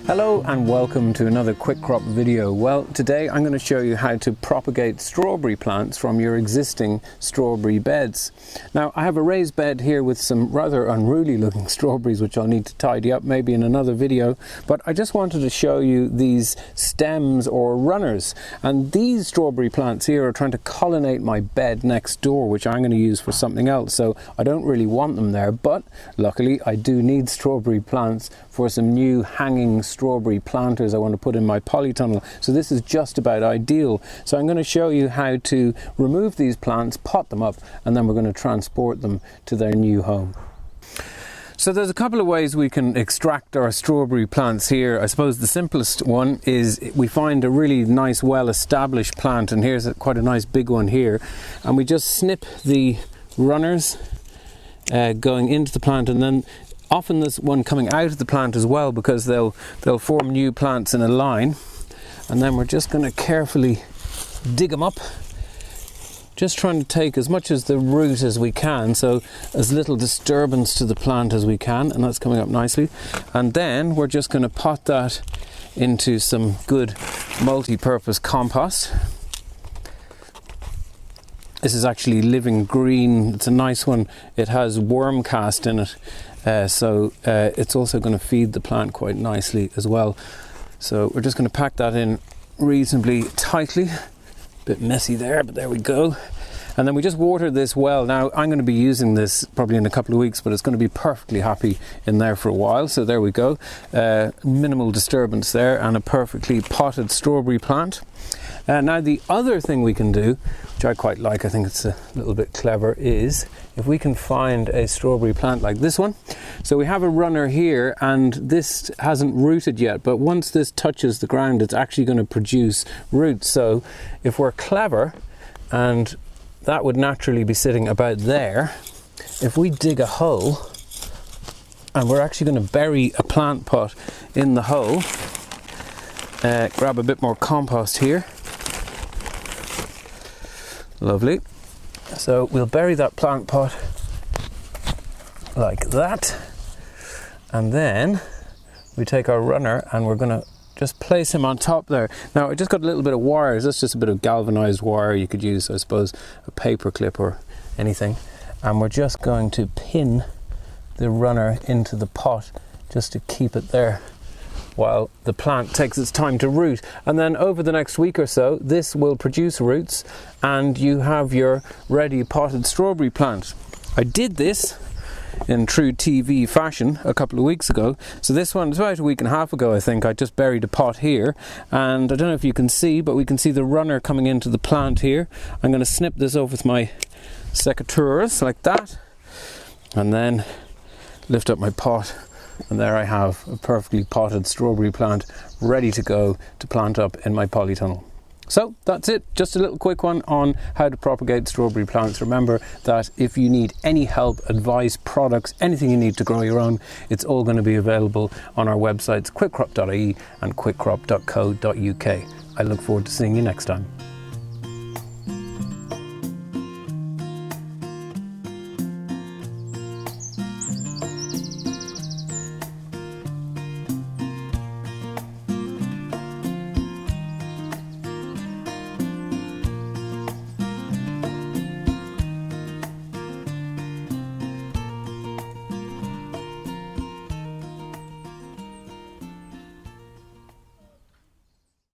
Hello and welcome to another quick crop video. Well, today I'm going to show you how to propagate strawberry plants from your existing strawberry beds. Now, I have a raised bed here with some rather unruly looking strawberries which I'll need to tidy up maybe in another video, but I just wanted to show you these stems or runners, and these strawberry plants here are trying to colonnade my bed next door, which I'm going to use for something else, so I don't really want them there, but luckily I do need strawberry plants for some new hanging strawberry planters I want to put in my polytunnel. So this is just about ideal. So I'm going to show you how to remove these plants, pot them up, and then we're going to transport them to their new home. So there's a couple of ways we can extract our strawberry plants here. I suppose the simplest one is we find a really nice well-established plant, and here's quite a nice big one here, and we just snip the runners going into the plant, and then often there's one coming out of the plant as well, because they'll form new plants in a line, and then we're just going to carefully dig them up, just trying to take as much as the root as we can, so as little disturbance to the plant as we can, and that's coming up nicely. And then we're just going to pot that into some good multi-purpose compost. This is actually living green. It's a nice one. It has worm cast in it. So it's also going to feed the plant quite nicely as well. So we're just going to pack that in reasonably tightly. A bit messy there, but there we go. And then we just water this well. Now, I'm going to be using this probably in a couple of weeks, but it's going to be perfectly happy in there for a while. So there we go. Minimal disturbance there, and a perfectly potted strawberry plant. Now, the other thing we can do, which I quite like, I think it's a little bit clever, is if we can find a strawberry plant like this one. So we have a runner here, and this hasn't rooted yet, but once this touches the ground, it's actually going to produce roots. So if we're clever, and that would naturally be sitting about there, if we dig a hole, and we're actually going to bury a plant pot in the hole, grab a bit more compost here. Lovely. So we'll bury that plant pot like that, and then we take our runner and we're going to just place him on top there. Now, I just got a little bit of wires. That's just a bit of galvanized wire. You could use, I suppose, a paper clip or anything, and we're just going to pin the runner into the pot just to keep it there while the plant takes its time to root. And then over the next week or so, this will produce roots, and you have your ready potted strawberry plant. I did this in true TV fashion a couple of weeks ago. So this one, it's about a week and a half ago, I think. I just buried a pot here, and I don't know if you can see, but we can see the runner coming into the plant here. I'm going to snip this off with my secateurs like that, and then lift up my pot, and there I have a perfectly potted strawberry plant ready to go to plant up in my polytunnel. So that's it, just a little quick one on how to propagate strawberry plants. Remember that if you need any help, advice, products, anything you need to grow your own, it's all going to be available on our websites quickcrop.ie and quickcrop.co.uk. I look forward to seeing you next time.